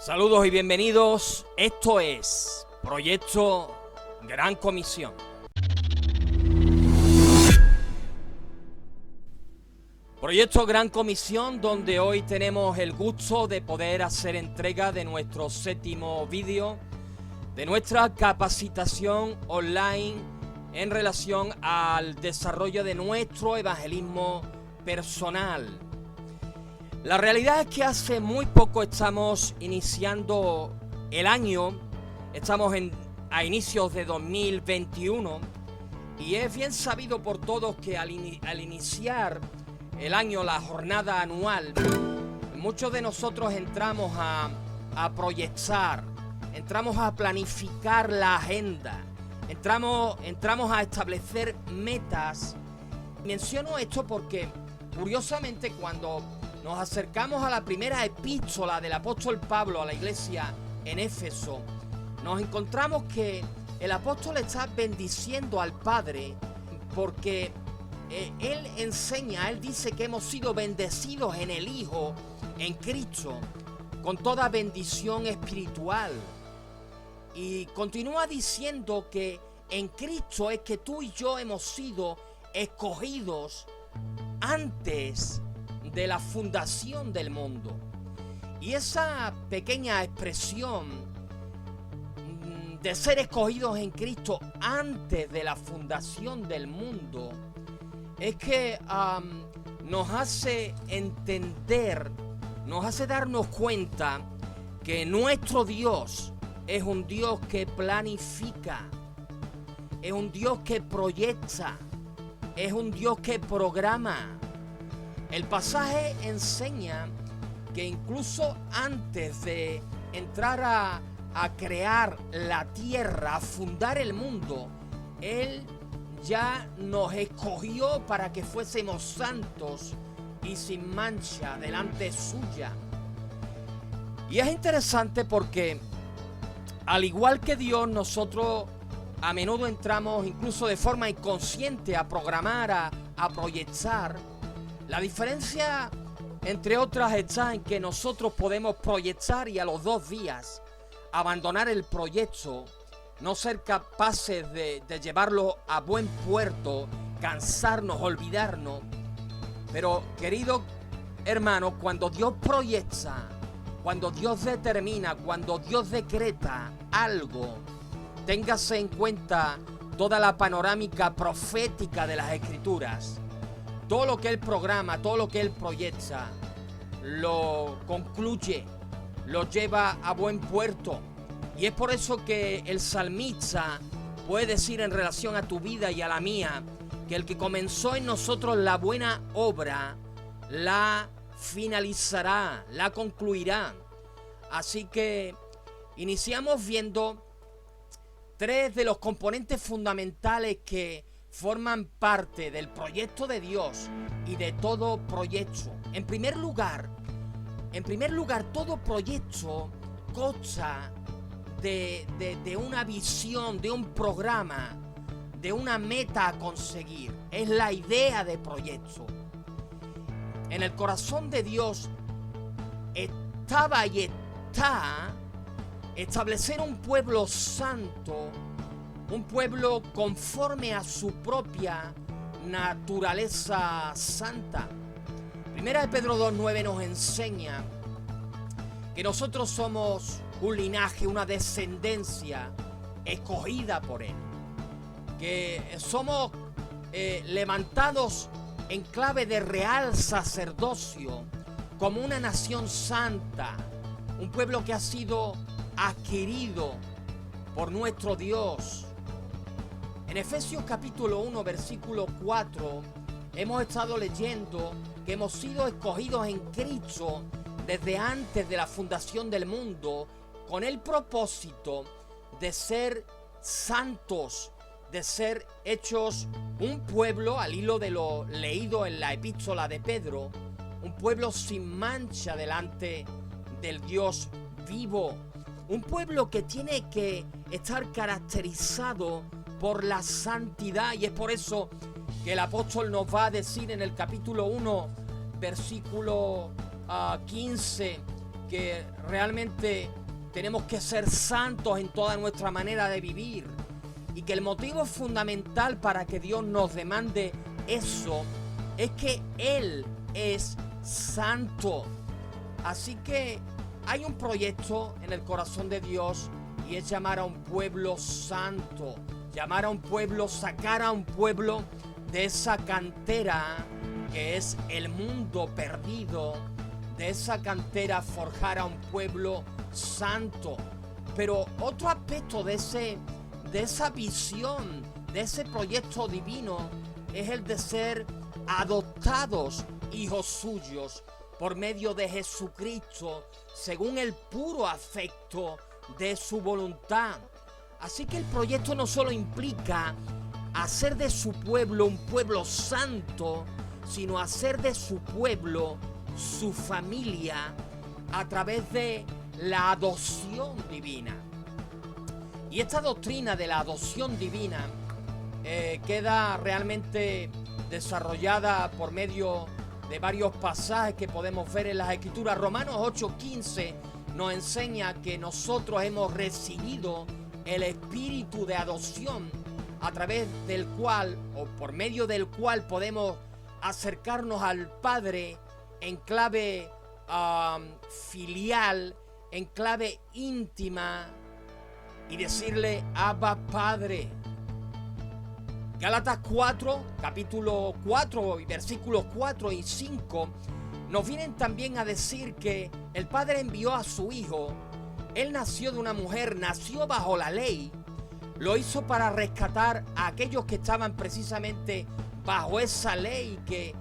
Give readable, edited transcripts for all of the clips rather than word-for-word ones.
Saludos y bienvenidos. Esto es Proyecto Gran Comisión. Proyecto Gran Comisión, donde hoy tenemos el gusto de poder hacer entrega de nuestro séptimo vídeo de nuestra capacitación online en relación al desarrollo de nuestro evangelismo personal. La realidad es que hace muy poco estamos iniciando el año, estamos a inicios de 2021 y es bien sabido por todos que al iniciar el año, la jornada anual, muchos de nosotros entramos a proyectar, entramos a planificar la agenda, entramos a establecer metas. Menciono esto porque curiosamente cuando nos acercamos a la primera epístola del apóstol Pablo a la iglesia en Éfeso, nos encontramos que el apóstol está bendiciendo al Padre porque él dice que hemos sido bendecidos en el Hijo, en Cristo, con toda bendición espiritual. Y continúa diciendo que en Cristo es que tú y yo hemos sido escogidos antes de la fundación del mundo. Y esa pequeña expresión de ser escogidos en Cristo antes de la fundación del mundo es que nos hace entender, nos hace darnos cuenta que nuestro Dios es un Dios que planifica, es un Dios que proyecta, es un Dios que programa. El pasaje enseña que incluso antes de entrar a crear la tierra, a fundar el mundo, Él ya nos escogió para que fuésemos santos y sin mancha delante suya. Y es interesante porque al igual que Dios, nosotros a menudo entramos incluso de forma inconsciente a programar, a proyectar. La diferencia, entre otras, está en que nosotros podemos proyectar y a los 2 días abandonar el proyecto, no ser capaces de llevarlo a buen puerto, cansarnos, olvidarnos. Pero, querido hermano, cuando Dios proyecta, cuando Dios determina, cuando Dios decreta algo, téngase en cuenta toda la panorámica profética de las Escrituras. Todo lo que Él programa, todo lo que Él proyecta, lo concluye, lo lleva a buen puerto. Y es por eso que el salmista puede decir en relación a tu vida y a la mía, que el que comenzó en nosotros la buena obra, la finalizará, la concluirá. Así que iniciamos viendo 3 de los componentes fundamentales que forman parte del proyecto de Dios y de todo proyecto. En primer lugar, todo proyecto consta de una visión, de un programa, de una meta a conseguir. Es la idea de proyecto. En el corazón de Dios estaba y está establecer un pueblo santo, un pueblo conforme a su propia naturaleza santa. Primera de Pedro 2:9 nos enseña que nosotros somos un linaje, una descendencia escogida por Él, que somos levantados en clave de real sacerdocio, como una nación santa, un pueblo que ha sido adquirido por nuestro Dios. En Efesios capítulo 1, versículo 4, hemos estado leyendo que hemos sido escogidos en Cristo desde antes de la fundación del mundo, con el propósito de ser santos, de ser hechos un pueblo, al hilo de lo leído en la epístola de Pedro, un pueblo sin mancha delante del Dios vivo, un pueblo que tiene que estar caracterizado por la santidad. Y es por eso que el apóstol nos va a decir en el capítulo 1, versículo 15, que realmente tenemos que ser santos en toda nuestra manera de vivir, y que el motivo fundamental para que Dios nos demande eso es que Él es santo. Así que hay un proyecto en el corazón de Dios, y es llamar a un pueblo santo, llamar a un pueblo, sacar a un pueblo de esa cantera que es el mundo perdido, de esa cantera forjar a un pueblo santo. Pero otro aspecto de esa visión, de ese proyecto divino, es el de ser adoptados hijos suyos por medio de Jesucristo, según el puro afecto de su voluntad. Así que el proyecto no solo implica hacer de su pueblo un pueblo santo, sino hacer de su pueblo su familia a través de la adopción divina. Y esta doctrina de la adopción divina queda realmente desarrollada por medio de varios pasajes que podemos ver en las Escrituras. Romanos 8:15 nos enseña que nosotros hemos recibido el espíritu de adopción, a través del cual, o por medio del cual, podemos acercarnos al Padre en clave filial, en clave íntima, y decirle: Abba, Padre. Gálatas 4, capítulo 4, versículos 4 y 5, nos vienen también a decir que el Padre envió a su Hijo. Él nació de una mujer, nació bajo la ley. Lo hizo para rescatar a aquellos que estaban precisamente bajo esa ley que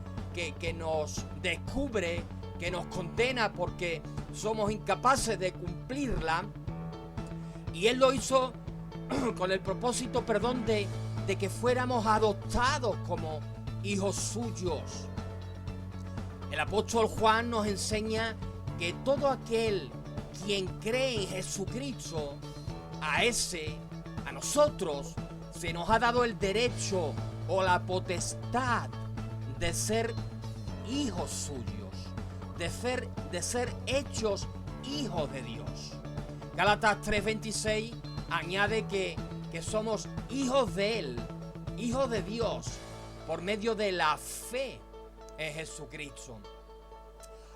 nos descubre, que nos condena porque somos incapaces de cumplirla. Y Él lo hizo con el propósito, de que fuéramos adoptados como hijos suyos. El apóstol Juan nos enseña que todo aquel quien cree en Jesucristo, a nosotros se nos ha dado el derecho o la potestad de ser hijos suyos, de ser hechos hijos de Dios. Gálatas 3:26 añade que somos hijos de Él, hijos de Dios, por medio de la fe en Jesucristo.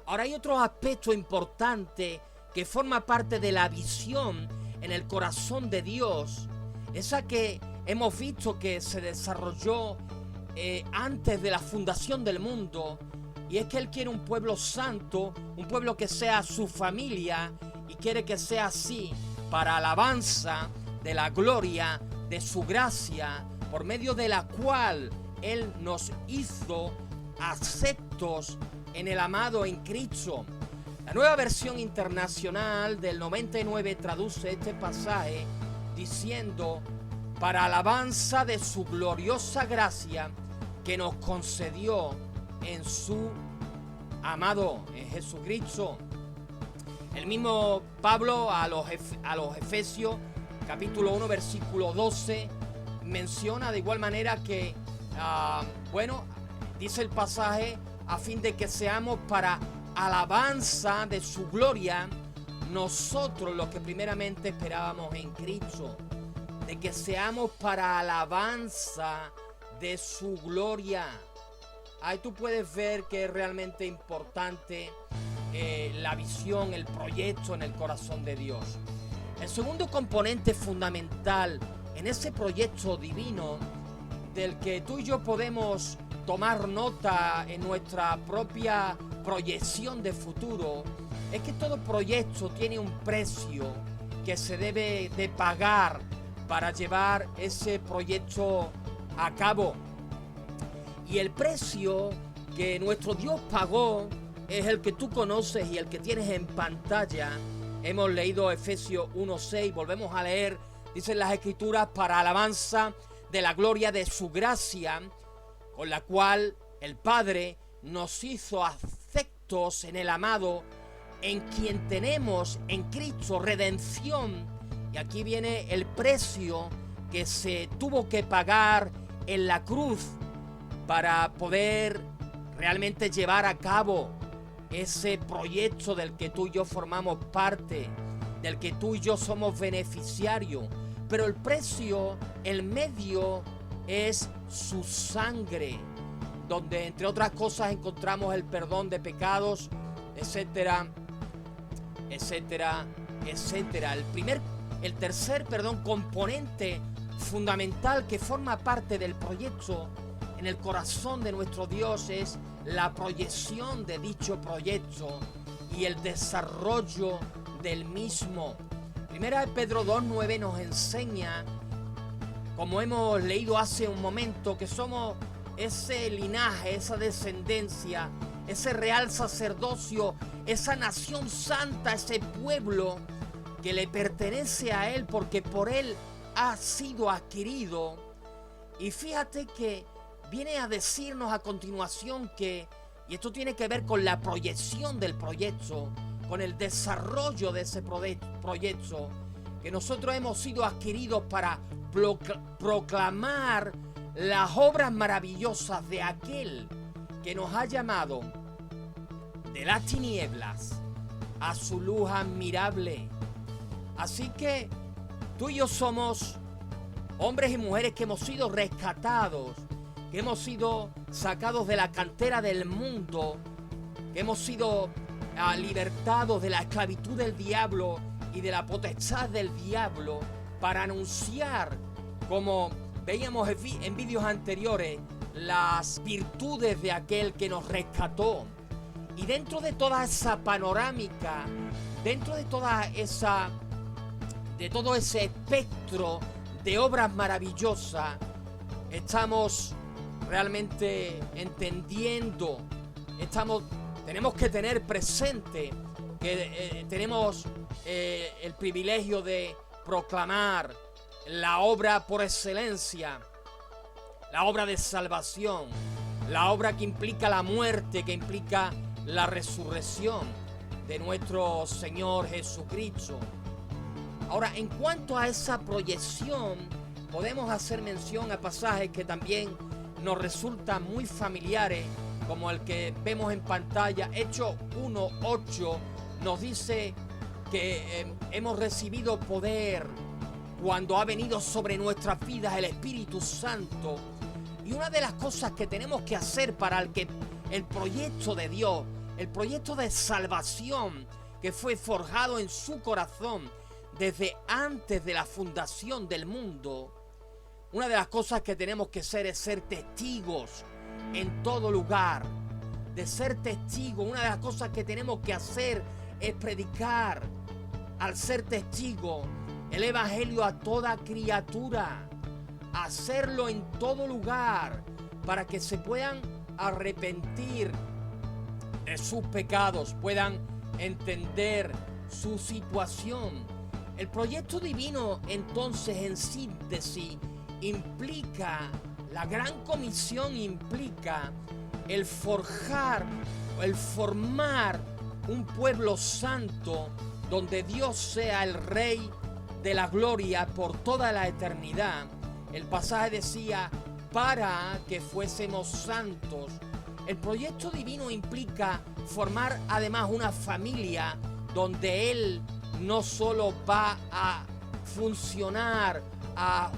Ahora hay otro aspecto importante que forma parte de la visión en el corazón de Dios, esa que hemos visto que se desarrolló antes de la fundación del mundo, y es que Él quiere un pueblo santo, un pueblo que sea su familia, y quiere que sea así para alabanza de la gloria de su gracia, por medio de la cual Él nos hizo aceptos en el amado en Cristo. La Nueva Versión Internacional del 99 traduce este pasaje diciendo: para alabanza de su gloriosa gracia que nos concedió en su amado, en Jesucristo. El mismo Pablo a los Efesios capítulo 1 versículo 12 menciona de igual manera que dice el pasaje: a fin de que seamos para alabanza de su gloria, nosotros los que primeramente esperábamos en Cristo, de que seamos para alabanza de su gloria. Ahí tú puedes ver que es realmente importante la visión, el proyecto en el corazón de Dios. El segundo componente fundamental en ese proyecto divino, del que tú y yo podemos tomar nota en nuestra propia proyección de futuro, es que todo proyecto tiene un precio que se debe de pagar para llevar ese proyecto a cabo. Y el precio que nuestro Dios pagó es el que tú conoces y el que tienes en pantalla. Hemos leído Efesios 1:6, volvemos a leer, dicen las Escrituras: para alabanza de la gloria de su gracia, con la cual el Padre nos hizo aceptos en el amado, en quien tenemos en Cristo redención. Y aquí viene el precio que se tuvo que pagar en la cruz para poder realmente llevar a cabo ese proyecto del que tú y yo formamos parte, del que tú y yo somos beneficiarios. Pero el precio, el medio, es su sangre, donde entre otras cosas encontramos el perdón de pecados, etcétera, etcétera, etcétera. El tercer componente fundamental que forma parte del proyecto en el corazón de nuestro Dios es la proyección de dicho proyecto y el desarrollo del mismo. Primera de Pedro 2:9 nos enseña, como hemos leído hace un momento, que somos ese linaje, esa descendencia, ese real sacerdocio, esa nación santa, ese pueblo que le pertenece a Él porque por Él ha sido adquirido. Y fíjate que viene a decirnos a continuación que, y esto tiene que ver con la proyección del proyecto, con el desarrollo de ese proyecto, que nosotros hemos sido adquiridos para proclamar las obras maravillosas de aquel que nos ha llamado de las tinieblas a su luz admirable. Así que tú y yo somos hombres y mujeres que hemos sido rescatados, que hemos sido sacados de la cantera del mundo, que hemos sido libertados de la esclavitud del diablo y de la potestad del diablo, para anunciar, como veíamos en vídeos anteriores, las virtudes de aquel que nos rescató. Y dentro de toda esa panorámica, dentro de todo ese espectro de obras maravillosas, estamos realmente entendiendo, tenemos que tener presente que tenemos el privilegio de proclamar la obra por excelencia, la obra de salvación, la obra que implica la muerte, que implica la resurrección de nuestro Señor Jesucristo. Ahora, en cuanto a esa proyección, podemos hacer mención a pasajes que también nos resultan muy familiares, como el que vemos en pantalla. Hechos 1:8 nos dice que hemos recibido poder cuando ha venido sobre nuestras vidas el Espíritu Santo. Y una de las cosas que tenemos que hacer para que el proyecto de Dios, el proyecto de salvación que fue forjado en su corazón desde antes de la fundación del mundo, una de las cosas que tenemos que hacer es ser testigos en todo lugar. De ser testigos, una de las cosas que tenemos que hacer es predicar, al ser testigo, el evangelio a toda criatura. Hacerlo en todo lugar para que se puedan arrepentir de sus pecados, puedan entender su situación. El proyecto divino, entonces, en síntesis, implica, la gran comisión implica el forjar, el formar un pueblo santo donde Dios sea el Rey de la gloria por toda la eternidad. El pasaje decía, para que fuésemos santos. El proyecto divino implica formar además una familia donde Él no solo va a funcionar, a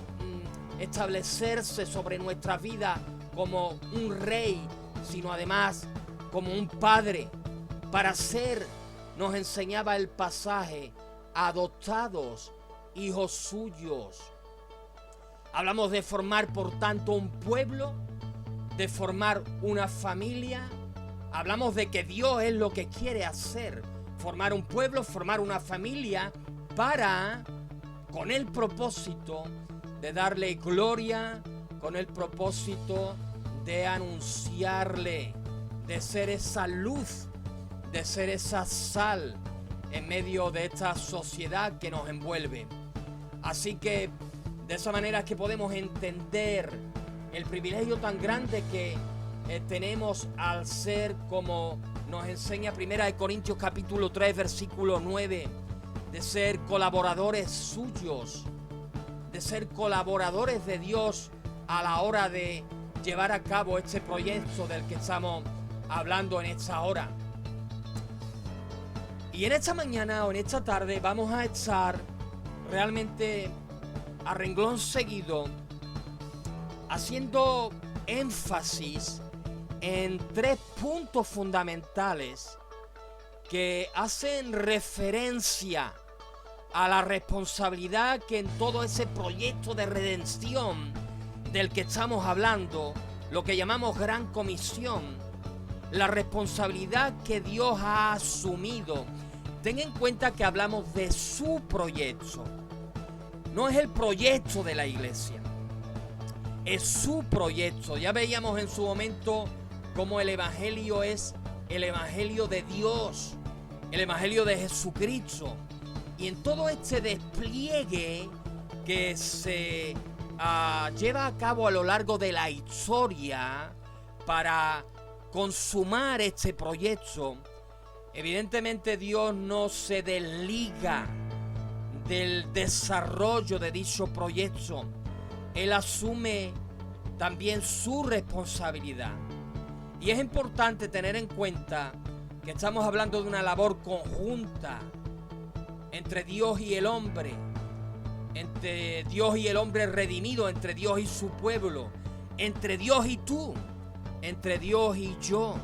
establecerse sobre nuestra vida como un rey, sino además como un padre, para ser, nos enseñaba el pasaje, adoptados, hijos suyos. Hablamos de formar, por tanto, un pueblo, de formar una familia. Hablamos de que Dios es lo que quiere hacer, formar un pueblo, formar una familia, con el propósito de darle gloria, con el propósito de anunciarle, de ser esa luz, de ser esa sal en medio de esta sociedad que nos envuelve. Así que de esa manera es que podemos entender el privilegio tan grande que tenemos al ser, como nos enseña 1 Corintios capítulo 3 versículo 9, de ser colaboradores suyos, de ser colaboradores de Dios a la hora de llevar a cabo este proyecto del que estamos hablando en esta hora. Y en esta mañana o en esta tarde vamos a estar realmente a renglón seguido haciendo énfasis en 3 puntos fundamentales que hacen referencia a la responsabilidad que en todo ese proyecto de redención del que estamos hablando, lo que llamamos Gran Comisión, la responsabilidad que Dios ha asumido. Ten en cuenta que hablamos de su proyecto. No es el proyecto de la iglesia, es su proyecto. Ya veíamos en su momento cómo el evangelio es el evangelio de Dios, el evangelio de Jesucristo. Y en todo este despliegue que se lleva a cabo a lo largo de la historia para consumar este proyecto, evidentemente Dios no se desliga del desarrollo de dicho proyecto. Él asume también su responsabilidad. Y es importante tener en cuenta que estamos hablando de una labor conjunta entre Dios y el hombre, entre Dios y el hombre redimido, entre Dios y su pueblo, entre Dios y tú, entre Dios y yo.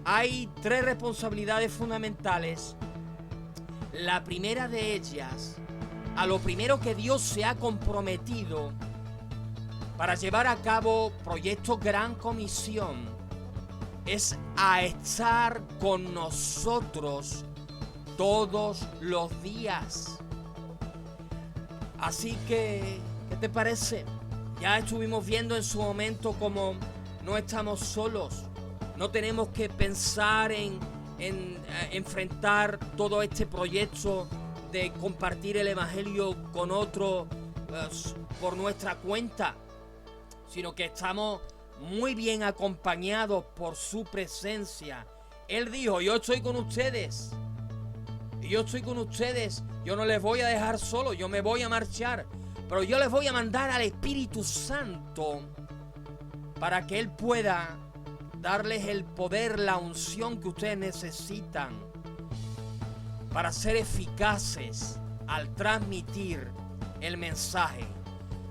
Hay 3 responsabilidades fundamentales. La primera de ellas, a lo primero que Dios se ha comprometido para llevar a cabo proyecto Gran Comisión, es a estar con nosotros todos los días. Así que, ¿qué te parece? Ya estuvimos viendo en su momento cómo no estamos solos. No tenemos que pensar en enfrentar todo este proyecto de compartir el evangelio con otros por nuestra cuenta, sino que estamos muy bien acompañados por su presencia. Él dijo: yo estoy con ustedes. Yo estoy con ustedes. Yo no les voy a dejar solo. Yo me voy a marchar. Pero yo les voy a mandar al Espíritu Santo para que Él pueda darles el poder, la unción que ustedes necesitan para ser eficaces al transmitir el mensaje,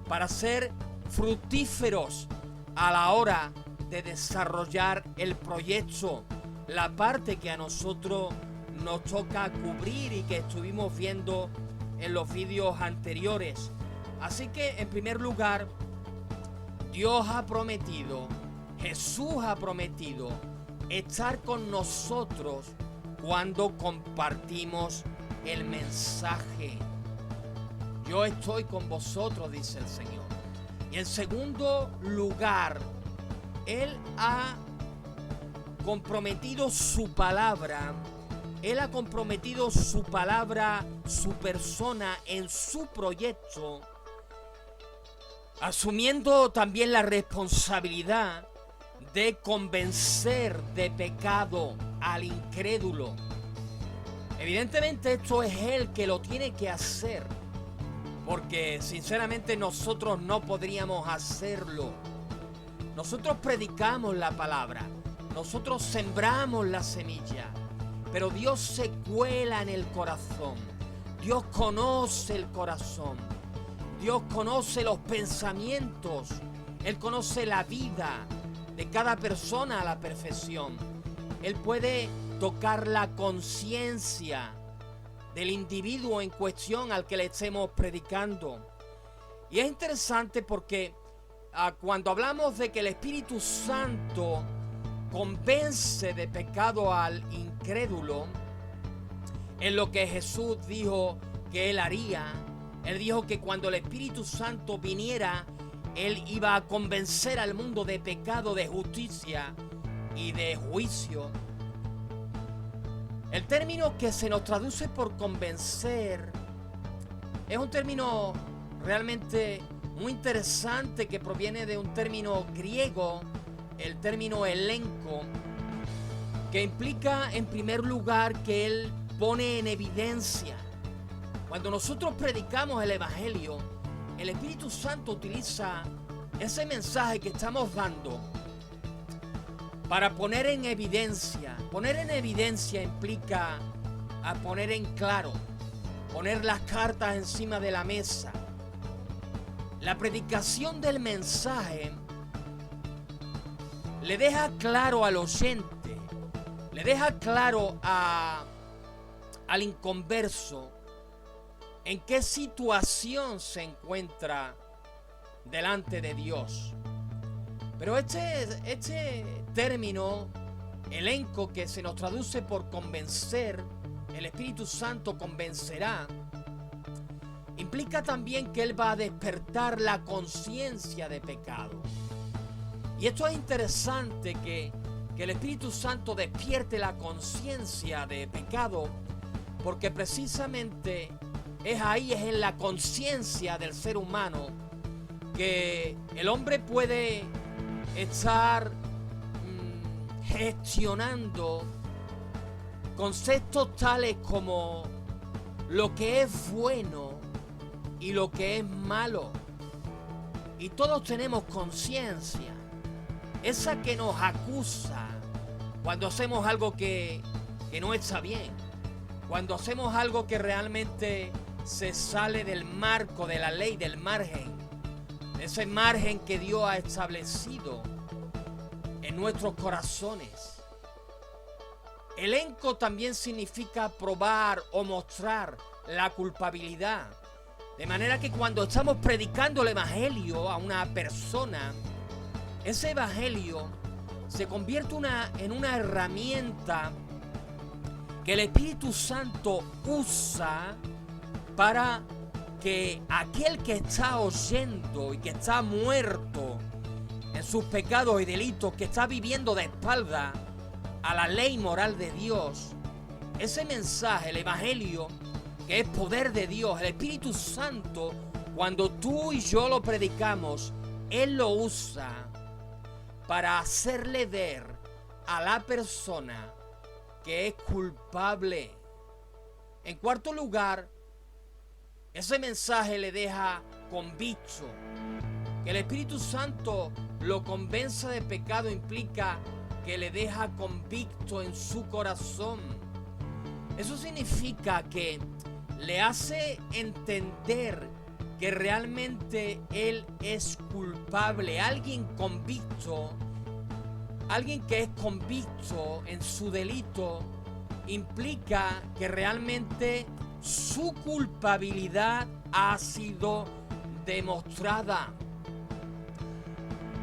para ser fructíferos a la hora de desarrollar el proyecto, la parte que a nosotros nos toca cubrir y que estuvimos viendo en los vídeos anteriores. Así que, en primer lugar, Dios ha prometido, Jesús ha prometido estar con nosotros cuando compartimos el mensaje. Yo estoy con vosotros, dice el Señor. Y en segundo lugar, Él ha comprometido su palabra. Él ha comprometido su palabra, su persona en su proyecto, asumiendo también la responsabilidad de convencer de pecado al incrédulo. Evidentemente esto es Él que lo tiene que hacer, porque sinceramente nosotros no podríamos hacerlo. Nosotros predicamos la palabra, nosotros sembramos la semilla, pero Dios se cuela en el corazón. Dios conoce el corazón. Dios conoce los pensamientos. Él conoce la vida de cada persona a la perfección. Él puede tocar la conciencia del individuo en cuestión al que le estemos predicando. Y es interesante porque cuando hablamos de que el Espíritu Santo convence de pecado al incrédulo, en lo que Jesús dijo que Él haría, Él dijo que cuando el Espíritu Santo viniera, Él iba a convencer al mundo de pecado, de justicia y de juicio. El término que se nos traduce por convencer es un término realmente muy interesante que proviene de un término griego, el término elenco, que implica en primer lugar que Él pone en evidencia. Cuando nosotros predicamos el Evangelio, el Espíritu Santo utiliza ese mensaje que estamos dando para poner en evidencia. Poner en evidencia implica a poner en claro, poner las cartas encima de la mesa. La predicación del mensaje le deja claro al oyente, le deja claro al inconverso en qué situación se encuentra delante de Dios. Pero este término, elenco, que se nos traduce por convencer, el Espíritu Santo convencerá, implica también que Él va a despertar la conciencia de pecado. Y esto es interesante, que el Espíritu Santo despierte la conciencia de pecado, porque precisamente es en la conciencia del ser humano que el hombre puede estar gestionando conceptos tales como lo que es bueno y lo que es malo. Y todos tenemos conciencia, esa que nos acusa cuando hacemos algo que no está bien, cuando hacemos algo que realmente se sale del marco de la ley, del margen, de ese margen que Dios ha establecido en nuestros corazones. Elenco también significa probar o mostrar la culpabilidad. De manera que cuando estamos predicando el evangelio a una persona, ese evangelio se convierte en una herramienta que el Espíritu Santo usa para que aquel que está oyendo y que está muerto en sus pecados y delitos, que está viviendo de espalda a la ley moral de Dios, ese mensaje, el evangelio, que es poder de Dios, el Espíritu Santo, cuando tú y yo lo predicamos, Él lo usa para hacerle ver a la persona que es culpable. En cuarto lugar, ese mensaje le deja convicto. Que el Espíritu Santo lo convenza de pecado implica que le deja convicto en su corazón. Eso significa que le hace entender que realmente él es culpable. Alguien convicto, alguien que es convicto en su delito, implica que realmente su culpabilidad ha sido demostrada.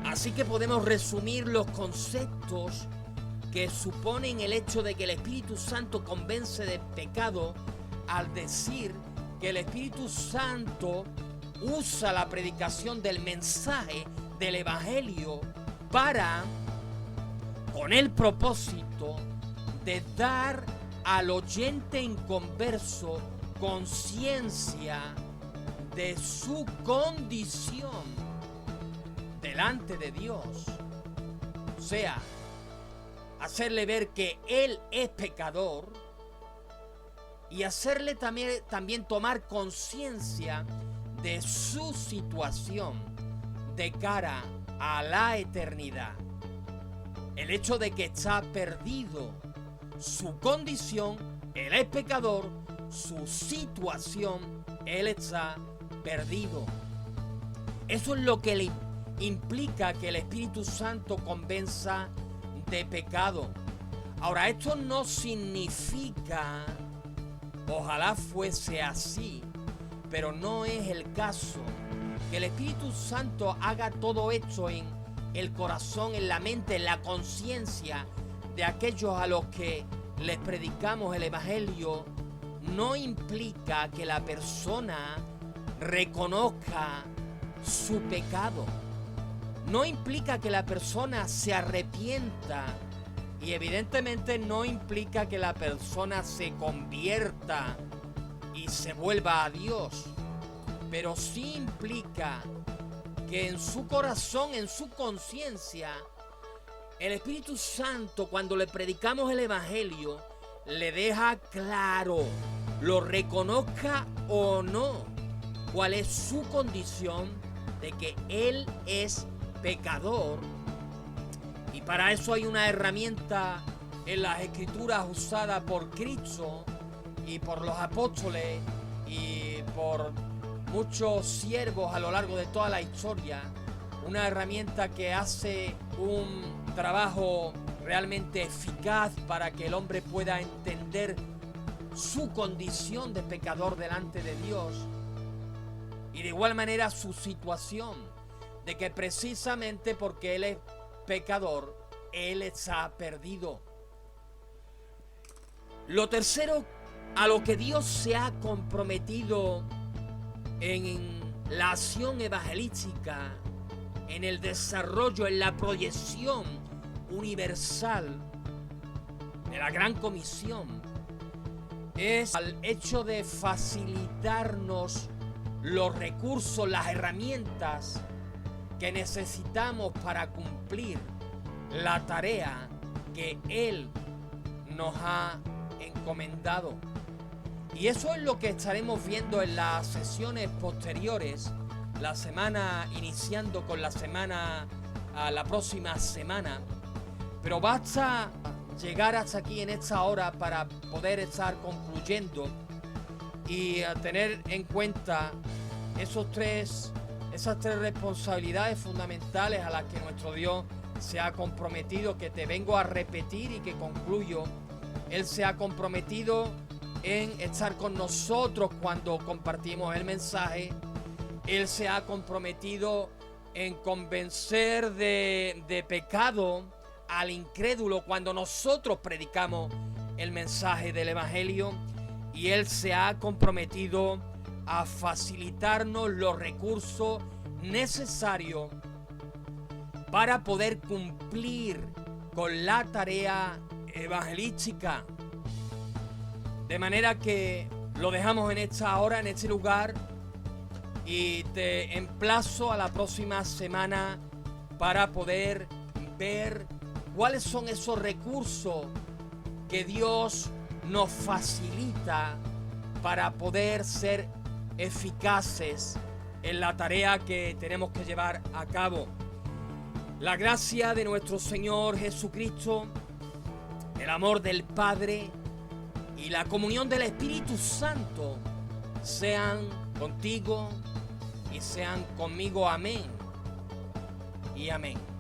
Así que podemos resumir los conceptos que suponen el hecho de que el Espíritu Santo convence de pecado al decir que el Espíritu Santo usa la predicación del mensaje del Evangelio con el propósito de dar al oyente inconverso conciencia de su condición delante de Dios. O sea, hacerle ver que él es pecador y hacerle también tomar conciencia de su situación de cara a la eternidad. El hecho de que está perdido, su condición, él es pecador, su situación, él está perdido. Eso es lo que le implica que el Espíritu Santo convenza de pecado. Ahora, esto no significa, ojalá fuese así, pero no es el caso, que el Espíritu Santo haga todo esto en el corazón, en la mente, en la conciencia de aquellos a los que les predicamos el Evangelio. No implica que la persona reconozca su pecado. No implica que la persona se arrepienta, y evidentemente no implica que la persona se convierta y se vuelva a Dios, pero sí implica que en su corazón, en su conciencia, el Espíritu Santo, cuando le predicamos el Evangelio, le deja claro, lo reconozca o no, cuál es su condición de que él es pecador. Y para eso hay una herramienta en las Escrituras usada por Cristo, y por los apóstoles y por muchos siervos a lo largo de toda la historia, una herramienta que hace un trabajo realmente eficaz para que el hombre pueda entender su condición de pecador delante de Dios y de igual manera su situación, de que precisamente porque él es pecador, él está perdido. Lo tercero a lo que Dios se ha comprometido en la acción evangelística, en el desarrollo, en la proyección universal de la Gran Comisión, es el hecho de facilitarnos los recursos, las herramientas que necesitamos para cumplir la tarea que Él nos ha encomendado. Y eso es lo que estaremos viendo en las sesiones posteriores, la semana iniciando con la próxima semana. Pero basta llegar hasta aquí en esta hora para poder estar concluyendo y tener en cuenta esas tres responsabilidades fundamentales a las que nuestro Dios se ha comprometido, que te vengo a repetir y que concluyo. Él se ha comprometido en estar con nosotros cuando compartimos el mensaje. Él se ha comprometido en convencer de pecado al incrédulo cuando nosotros predicamos el mensaje del Evangelio. Y Él se ha comprometido a facilitarnos los recursos necesarios para poder cumplir con la tarea evangelística. De manera que lo dejamos en esta hora, en este lugar, y te emplazo a la próxima semana para poder ver cuáles son esos recursos que Dios nos facilita para poder ser eficaces en la tarea que tenemos que llevar a cabo. La gracia de nuestro Señor Jesucristo, el amor del Padre y la comunión del Espíritu Santo sean contigo y sean conmigo. Amén y amén.